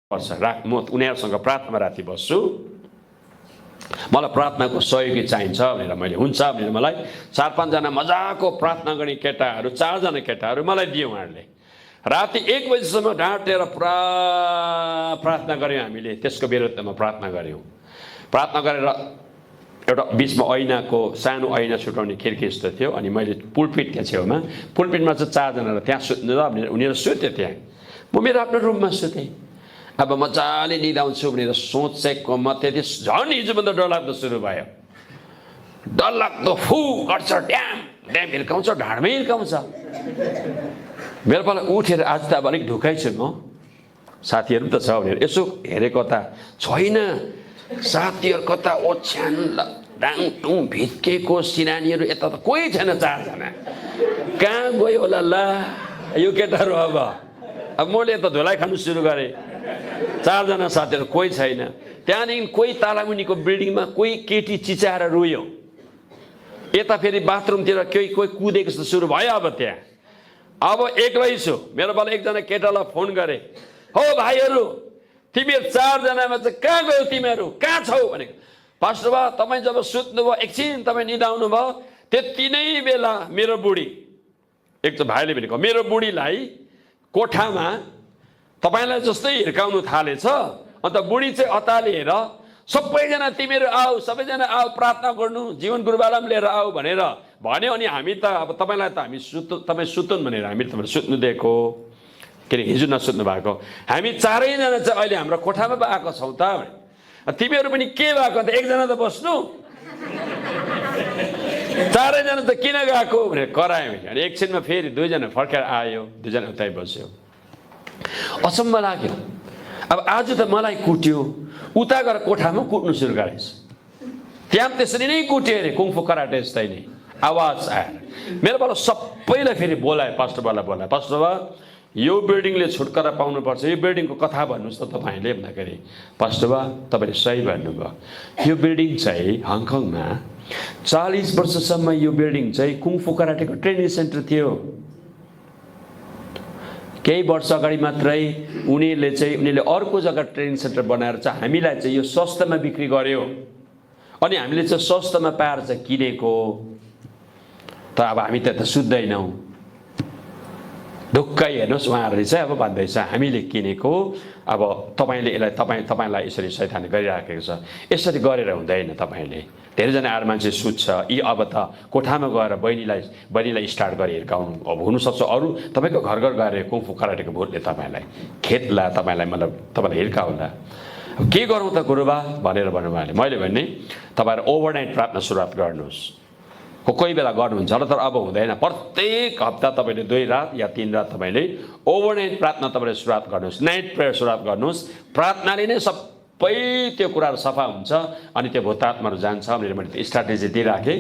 पर्छ। म उनीहरूसँग प्रार्थनामा राति बस्छु, मलाई प्रार्थनाको सहयोगी चाहिन्छ भनेर मैले हुन्छ भनेर मलाई 4-5 जना मजाको प्रार्थना गर्ने केटाहरू 4 जना केटाहरू मलाई दियो। उहाँहरूले राति 1 बजीसम्म ढाँटेर पुरा प्रार्थना गऱ्यौँ। हामीले त्यसको विरुद्धमा प्रार्थना गऱ्यौँ। प्रार्थना गरेर एउटा बिचमा ऐनाको सानो ऐना छुटाउने खिड्की जस्तो थियो, अनि मैले पुलपिटका छेउमा, पुलपिटमा चाहिँ 4 जना त्यहाँ सुत्नु र भनेर उनीहरू सुत्यो। त्यहाँ म मेरो आफ्नो रुममा सुतेँ। अब मजाले निदाउँछु भनेर सोचेको म त्यति झन् हिजोभन्दा डरलाग्दो सुरु भयो। डरलाग्दो फु गर्छ, ड्याम ड्याम हिर्काउँछ, ढाडमै हिर्काउँछ। मेरो पाला उठेर आज त अब अलिक ढुकाइ छु म, साथीहरू पनि त छ भनेर यसो हेरेको त छैन। साथीहरू कता ओछ्यान डाङटुङ भित्केको सिरानीहरू यता त कोही छैन। 4 जना कहाँ गयो होला ला यो केटाहरू। अब मैले त धुलाइ खानु सुरु गरेँ। 4 जना साथीहरू कोही छैन। त्यहाँदेखि कोही तालामुनिको बिल्डिङमा कोही केटी चिचाएर रोयो। यता फेरि बाथरुमतिर कोही कुदेको जस्तो सुरु भयो। अब त्यहाँ अब एक्लै छु। मेरो पाला एकजना केटालाई फोन गरेँ, हो भाइहरू तिमीहरू 4 जनामा चाहिँ कहाँ गयो, तिमीहरू कहाँ छौ भनेको। पास्टर बा तपाईँ जब सुत्नुभयो, एकछिन तपाईँ निदाउनु भयो, त्यति नै बेला मेरो बुढी, एक त भाइले भनेको मेरो बुढीलाई कोठामा तपाईँलाई जस्तै हिर्काउनु थालेछ। अन्त बुढी चाहिँ अतालिएर सबैजना तिमीहरू आऊ, सबैजना आऊ प्रार्थना गर्नु, जीवन गुरुबालाई पनि लिएर आऊ भनेर भन्यो। अनि हामी त अब तपाईँलाई त हामी तपाईँ सुत्नु भनेर हामी तपाईँलाई सुत्नु दिएको, किन हिजो नसुत्नु भएको। हामी 4 जना चाहिँ अहिले हाम्रो कोठामा पो आएको छौँ त। तिमीहरू पनि के भएको अन्त 1 जना त बस्नु, 4 जना त किन गएको भनेर करायो। अनि एकछिनमा फेरि 2 जना फर्केर आयो, 2 जना उतै बस्यो। अचम्म लाग्यो। अब आज त मलाई कुट्यो, उता गएर कोठामा कुट्नु सुरु गरेछ। त्यहाँ त्यसरी नै कुट्यो अरे, कुङफु कराटे जस्तै नै आवाज आएर। मेरो पालो सबैलाई फेरि बोलायो, पास्टर बालाई बोलायो। पास्टर बा यो बिल्डिङले छुटकारा पाउनुपर्छ, यो बिल्डिङको कथा भन्नुहोस् त तपाईँले भन्दाखेरि, पास्टर बा तपाईँले सही भन्नुभयो। यो बिल्डिङ चाहिँ हङकङमा 40 वर्षसम्म यो बिल्डिङ चाहिँ कुङफु कराटेको ट्रेनिङ सेन्टर थियो। केही वर्ष अगाडि मात्रै उनीहरूले अर्को जग्गा ट्रेनिङ सेन्टर बनाएर चाहिँ हामीलाई चाहिँ यो सस्तामा बिक्री गर्यो। अनि हामीले चाहिँ सस्तामा पाएर चाहिँ किनेको। तर अब हामी त सुत्दैनौँ। ढुक्कै हेर्नुहोस्, उहाँहरूले चाहिँ अब भन्दैछ हामीले किनेको, अब तपाईँले यसलाई तपाईँलाई यसरी शैतानले गरिराखेको छ, यसरी गरेर हुँदैन। तपाईँले धेरैजना आएर मान्छे सुत्छ, यी अब त कोठामा गएर बहिनीलाई स्टार्ट गरी हिर्काउनु। अब हुनसक्छ अरू तपाईँको घर घर गएर कुङफु कराटेको भूतले तपाईँलाई खेद्ला, तपाईँलाई मतलब तपाईँलाई हिर्काउला। के गरौँ त गुरुबा भनेर भन्नुभयो। मैले भने तपाईँहरू ओभरनाइट प्रार्थना सुरुवात गर्नुहोस्। कोही बेला गर्नुहुन्छ होला, तर अब हुँदैन। प्रत्येक हप्ता तपाईँले 2 रात या 3 रात तपाईँले ओभरनाइट प्रार्थना तपाईँले सुरुवात गर्नुहोस्, नाइट प्रेयर सुरुवात गर्नुहोस्। प्रार्थनाले नै सबै त्यो कुराहरू सफा हुन्छ अनि त्यो भूतात्माहरू जान्छ भनेर मैले त्यो स्ट्राटेजी दिइराखेँ।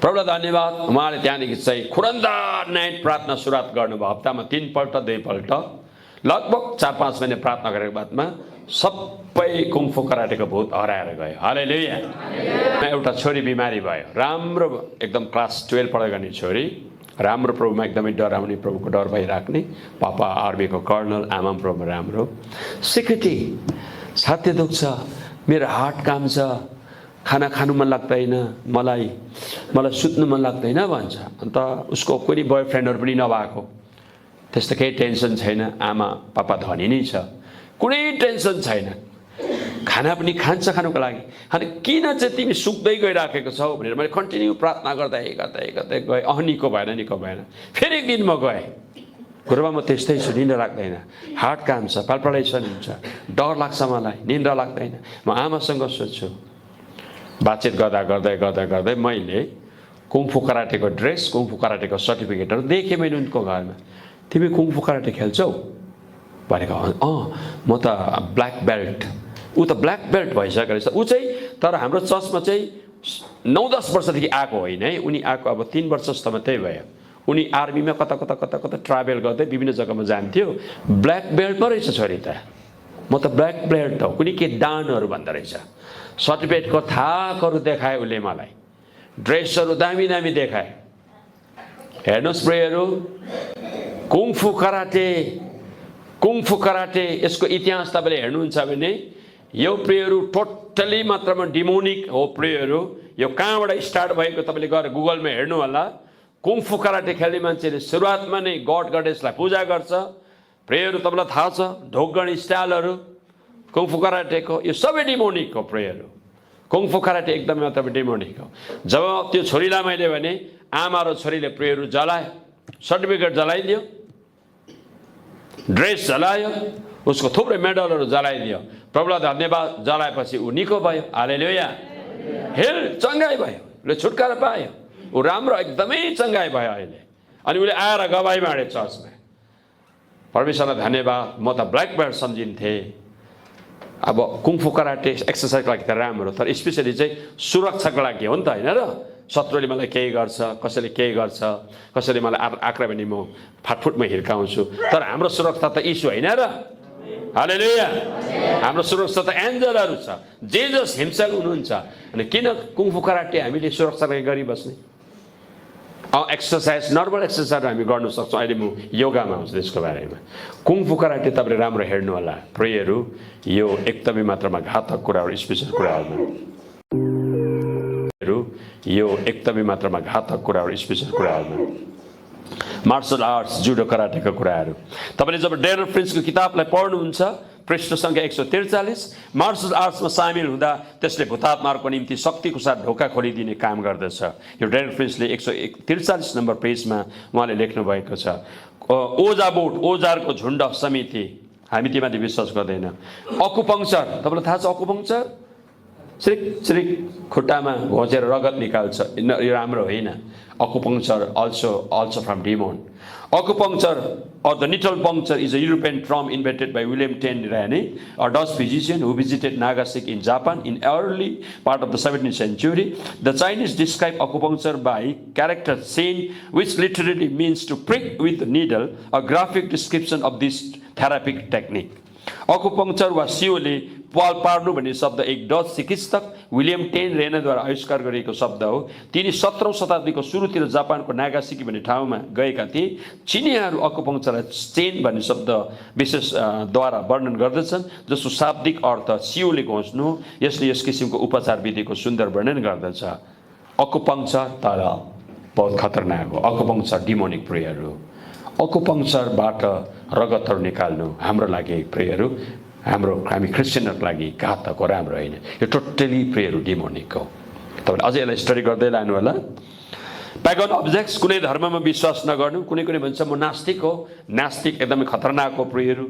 प्रभुलाई धन्यवाद। उहाँले त्यहाँदेखि चाहिँ खुरन्दार नाइट प्रार्थना सुरुवात गर्नुभयो। हप्तामा 3 पल्ट 2 पल्ट लगभग 4-5 महिना प्रार्थना गरेको बादमा सबै कुङफु कराटेको भूत हराएर गयो। हालेलुया। एउटा छोरी बिमारी भयो, राम्रो एकदम क्लास 12 पढाइ गर्ने छोरी, राम्रो प्रभुमा एकदमै डराउने, प्रभुको डर भइराख्ने, पापा आर्मीको कर्नल, आमा प्रभुमा राम्रो। सेक्रेटरी छाती दुख्छ, मेरो हार्ट काम छ, खाना खानु मन लाग्दैन, मलाई सुत्नु मन लाग्दैन भन्छ। अन्त उसको कुनै बोयफ्रेन्डहरू पनि नभएको, त्यस्तो केही टेन्सन छैन। आमा पापा धनी नै छ, कुनै टेन्सन छैन, खाना पनि खान्छ खानुको लागि। अनि किन चाहिँ तिमी सुक्दै गइराखेको छौ भनेर मैले कन्टिन्यू प्रार्थना गर्दै गएँ। निको भएन। फेरि एक दिन म गएँ, गुरुबा म त्यस्तै छु, निन्द्रा लाग्दैन, हार्ट काम छ, पाल्पलाइसन हुन्छ, डर लाग्छ मलाई, निन्द्रा लाग्दैन। म आमासँग सोध्छु। बातचित गर्दै मैले कुङफु कराटेको ड्रेस, कुङफु कराटेको सर्टिफिकेटहरू देखेँ मैले उनको घरमा। तिमी कुङफु कराटे खेल्छौ भनेको? म त ब्ल्याक बेल्ट। ऊ त ब्ल्याक बेल्ट भइसकेको रहेछ। ऊ चाहिँ तर हाम्रो चर्चमा चाहिँ 9-10 वर्षदेखि आएको होइन है। उनी आएको अब 3 वर्ष जस्तो मात्रै भयो। उनी आर्मीमा कता ट्राभल गर्दै विभिन्न जग्गामा जान्थ्यो। ब्ल्याक बेल्ट पो रहेछ छोरी त। म त ब्ल्याक बेल्ट हो, कुनै के दानहरू भन्दो रहेछ। सर्टिफिकेटको थाकहरू देखाए उसले मलाई, ड्रेसहरू दामी देखाए। हेर्नुहोस् प्रियहरू, कुङफु कराटे कुङफु कराटे यसको इतिहास तपाईँले हेर्नुहुन्छ भने यो प्रियहरू टोटली मात्रामा डिमोनिक हो प्रियहरू। यो कहाँबाट स्टार्ट भएको तपाईँले गएर गुगलमा हेर्नु होला। कुङफु कराटे खेल्ने मान्छेले सुरुवातमा नै गड गडेसलाई पूजा गर्छ। प्रेयरहरू तपाईँलाई थाहा छ, ढोकगण स्टाइलहरू कुङफु कराटेको यो सबै डिमोनिक हो प्रेयरहरू। कुङफु कराटे एकदमै मात्रामा डिमोनिक हो। जब त्यो छोरीलाई मैले भने आमा र छोरीले प्रेयरहरू जलायो, सर्टिफिकेट जलाइदियो, ड्रेस जलायो, उसको थुप्रै मेडलहरू जलाइदियो। प्रभुलाई धन्यवाद, जलाएपछि ऊ निको भयो। हालेलुया, हेल चङ्गाइ भयो, उसले छुटकारा पायो, ऊ राम्रो एकदमै चङ्गाइ भयो अहिले। अनि उसले आएर गवाई माडे चर्चमा। परमेश्वरलाई धन्यवाद, म त ब्ल्याक बेल्ट सम्झिन्थेँ। अब कुङफु कराटे एक्सर्साइजको लागि त राम्रो, तर स्पेसली चाहिँ सुरक्षाको लागि हो नि त, होइन र? शत्रुले मलाई केही गर्छ, कसैले केही गर्छ, कसैले मलाई आक्रा भने म फाटफुटमा हिर्काउँछु, तर हाम्रो सुरक्षा त यीशु होइन र? हालेलुया, हाम्रो सुरक्षा त एन्जलहरू छ, जेजस हिमसेल्फ हुनुहुन्छ। अनि किन कुङफु कराटे हामीले सुरक्षा लागि गरिबस्ने? एक्सर्साइज, नर्मल एक्सर्साइज हामी गर्नु सक्छौँ। अहिले म योगामा आउँछु त्यसको बारेमा। कुङफु कराटे तपाईँले राम्रो हेर्नु होला प्रियहरू। यो एकदमै मात्रामा घातक कुराहरू, स्पेसल कुराहरू, यो एकदमै मात्रामा घातक कुराहरू, स्पेसल कुराहरू, मार्सल आर्ट्स, जुडो कराटेका कुराहरू। तपाईँले जब डेनियल प्रिन्सको किताबलाई पढ्नुहुन्छ, पृष्ठ सङ्ख्या 143, मार्सल आर्ट्समा सामेल हुँदा त्यसले भूतात्माहरूको निम्ति शक्तिको साथ ढोका खोलिदिने काम गर्दछ। यो डेनियल प्रिन्सले 143 नम्बर पेजमा उहाँले लेख्नुभएको छ। ओजाबोट, ओजारको झुन्ड समिति, हामी तीमाथि विश्वास गर्दैन। अकुपङ्चर, तपाईँलाई थाहा छ अकुपङ्चर? चिरिक चिरिक खुट्टामा घोचेर रगत निकाल्छ, यो राम्रो होइन। Acupuncture also from demon. Acupuncture or the needle puncture is a European term invented by William Ten Rane, a Dutch physician who visited Nagasaki in Japan in early part of the 17th century. The Chinese describe acupuncture by character Sen, which literally means to prick with a needle, a graphic description of this therapeutic technique. Acupuncture वा सियोले पाल पार्नु भन्ने शब्द एक Dutch चिकित्सक William ten रेनाद्वारा आविष्कार गरिएको शब्द हो। तिनी 17औं शताब्दीको सुरुतिर जापानको नागासाकी भन्ने ठाउँमा गएका थिए। चिनियाहरू अकुपङ्क्चरलाई चेन भन्ने शब्द विशेष द्वारा वर्णन गर्दछन्, जसको शाब्दिक अर्थ सियोले घोच्नु। यसले यस किसिमको उपचार विधिको सुन्दर वर्णन गर्दछ। अकुपङ्क्चर तर बहुत खतरनाक हो। अकुपङ्क्चर डिमोनिक प्रेयर हो। अकुपङ्क्चरबाट रगतहरू निकाल्नु हाम्रो लागि प्रेयरहरू, हामी क्रिस्चियनहरूको लागि घातक हो, राम्रो होइन। यो टोटली प्रेयरहरू डिमोनिक हो। तपाईँले अझै यसलाई स्टडी गर्दै लानु होला। प्यागन अब्जेक्ट्स, कुनै धर्ममा विश्वास नगर्नु। कुनै भन्छ म नास्तिक हो। नास्तिक एकदमै खतरनाक हो प्रेयरहरू।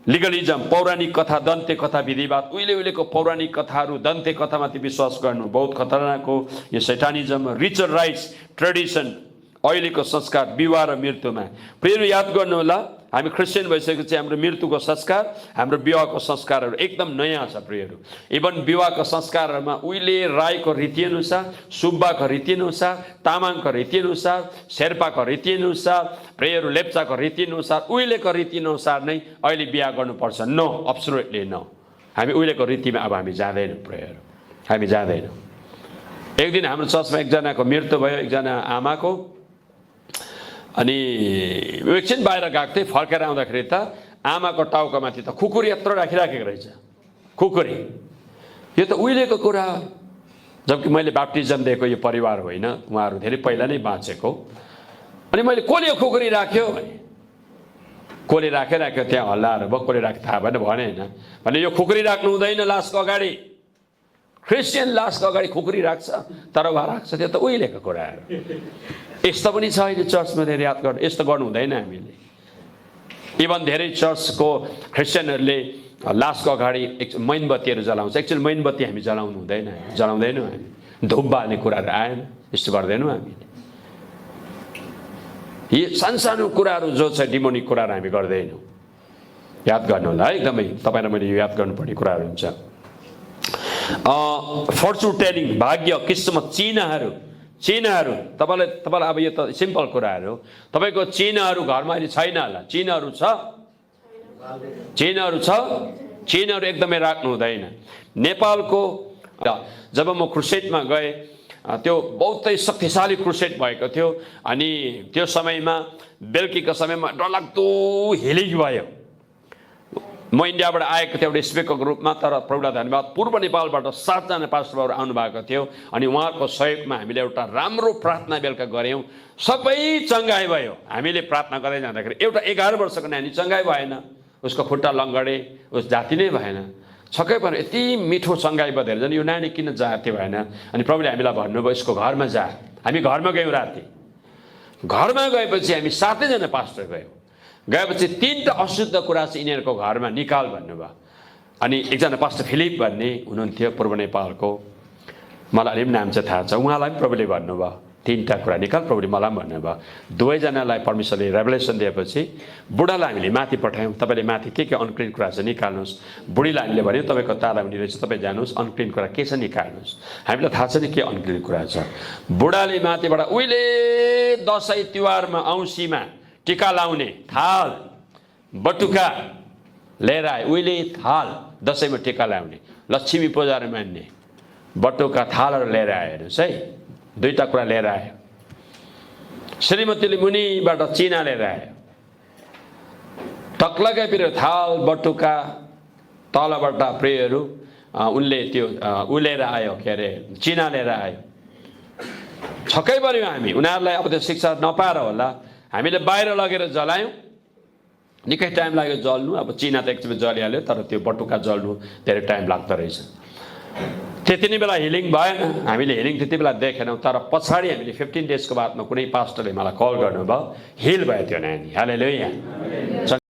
लिगलिजम, पौराणिक कथा, दन्ते कथा, विधिवाद, उहिलेको पौराणिक कथाहरू, दन्ते कथामाथि विश्वास गर्नु बहुत खतरनाक हो। यो सैटानिजम। रिचुअल राइट्स, ट्रेडिसन, अहिलेको संस्कार, विवाह र मृत्युमा। प्रेयरहरू याद गर्नु होला, हामी क्रिस्चियन भइसकेपछि हाम्रो मृत्युको संस्कार, हाम्रो विवाहको संस्कारहरू एकदम नयाँ छ प्रेयरहरू। इभन विवाहको संस्कारहरूमा उहिले राईको रीतिअनुसार, सुब्बाको रीतिअनुसार, तामाङको रीतिअनुसार, शेर्पाको रीतिअनुसार, प्रेयरहरू लेप्चाको रीतिअनुसार, उहिलेको रीतिअनुसार नै अहिले बिहा गर्नुपर्छ। No, absolutely no. हामी उहिलेको रीतिमा अब हामी जाँदैनौँ प्रेयर, हामी जाँदैनौँ। एक दिन हाम्रो चर्चमा एकजनाको मृत्यु भयो, एकजना आमाको। अनि एकछिन बाहिर गएको थिएँ, फर्केर आउँदाखेरि त आमाको टाउकोमाथि त खुकुरी यत्रो राखिराखेको रहेछ। खुकुरी, यो त उहिलेको कुरा हो। जबकि मैले बाप्टिजम दिएको यो परिवार होइन, उहाँहरू धेरै पहिला नै बाँचेको। अनि मैले कसले यो खुकुरी राख्यो भने, कसले राख्यो त्यहाँ हल्लाएर भयो, कसले राख्यो थाहा भएन भने होइन भने यो खुकुरी राख्नु हुँदैन लासको अगाडि। क्रिस्चियन लासको अगाडि खुकुरी राख्छ, तर उहाँ राख्छ, त्यो त उहिलेको कुराहरू। यस्तो पनि छ अहिले चर्चमा धेरै याद गर्नु, यस्तो गर्नु हुँदैन हामीले। इभन धेरै चर्चको क्रिस्चियनहरूले लासको अगाडि मैनबत्तीहरू जलाउँछ। एक्चुअली मैनबत्ती हामी जलाउनु हुँदैन, जलाउँदैनौँ हामी। धुप बाल्ने कुराहरू आएन, यस्तो गर्दैनौँ हामीले। यी सानसानो कुराहरू जो छ डिमोनिक कुराहरू हामी गर्दैनौँ। याद गर्नु होला है, एकदमै तपाईँलाई मैले यो याद गर्नुपर्ने कुराहरू हुन्छ। फर्चुन टेलिङ, भाग्य, किस्मत, चिन्हहरू, तपाईँलाई अब यो त सिम्पल कुराहरू हो। तपाईँको चिन्हहरू घरमा अहिले छैन होला। चिन्हहरू छ, चिन्हहरू एकदमै राख्नु हुँदैन। नेपालको जब म क्रुसेडमा गएँ, त्यो बहुतै शक्तिशाली क्रुसेड भएको थियो। अनि त्यो समयमा बेलुकीको समयमा डरलाग्दो हिलिङ भयो, म इन्डियाबाट आएको थिएँ एउटा स्पिकरको रूपमा, तर प्रभुलाई धन्यवाद पूर्व नेपालबाट 7 जना पास्टरहरू आउनुभएको थियो अनि उहाँहरूको सहयोगमा हामीले एउटा राम्रो प्रार्थना बेलुका गऱ्यौँ। सबै चङ्गाइ भयो। हामीले प्रार्थना गर्दै जाँदाखेरि एउटा 11 वर्षको नानी चङ्गाइ भएन, उसको खुट्टा लङ्गडे, उस जाति नै भएन। छक्कै पऱ्यो, यति मिठो चङ्गाइ बधेर झन् यो नानी किन जाति भएन। अनि प्रभुले हामीलाई भन्नुभयो यसको घरमा जा। हामी घरमा गयौँ, राति घरमा गएपछि हामी 7 जना पास्टर गयौँ। गएपछि 3टा अशुद्ध कुरा चाहिँ यिनीहरूको घरमा निकाल भन्नुभयो। अनि एकजना पास्टर फिलिप भन्ने हुनुहुन्थ्यो पूर्व नेपालको, मलाई अलि पनि नाम चाहिँ थाहा छ, उहाँलाई पनि प्रभुले भन्नुभयो 3टा कुरा निकाल। प्रभुले मलाई पनि भन्नुभयो। 2 जनालाई परमेश्वरले रेभलेसन दिएपछि बुढालाई हामीले माथि पठायौँ, तपाईँले माथि के अनक्लिन कुरा छ निकाल्नुहोस्। बुढीलाई हामीले भन्यौँ तपाईँको ताला हुने रहेछ, तपाईँ जानुहोस् अनक्लिन कुरा के छ निकाल्नुहोस्। हामीलाई थाहा छ नि के अनक्लिन कुरा छ। बुढाले माथिबाट उहिले दसैँ तिहारमा औँसीमा टिका लाउने थाल बटुका लिएर आयो। उहिले थाल दसैँमा टिका लाउने, लक्ष्मी पूजाहरू मान्ने बटुका थालहरू लिएर आयो। हेर्नुहोस् है, 2टा कुरा लिएर आयो। श्रीमतीले मुनिबाट चिना लिएर आयो, टक्लकै पिरो थाल बटुका तलबाट प्रियहरू उनले त्यो लिएर आयो, के अरे चिना लिएर आयो। छक्कै पऱ्यौँ हामी। उनीहरूलाई अब त्यो शिक्षा नपाएर होला हामीले बाहिर लगेर जलायौँ। निकै टाइम लाग्यो जल्नु। अब चिना त एकचोटि जलिहाल्यो, तर त्यो बटुका जल्नु धेरै टाइम लाग्दो रहेछ। त्यति नै बेला हिलिङ भएन, हामीले हिलिङ त्यति बेला देखेनौँ। तर पछाडि हामीले 15 डेजको बादमा कुनै पास्टरले मलाई कल गर्नुभयो, हिल भयो त्यो नानी। हालेलुया।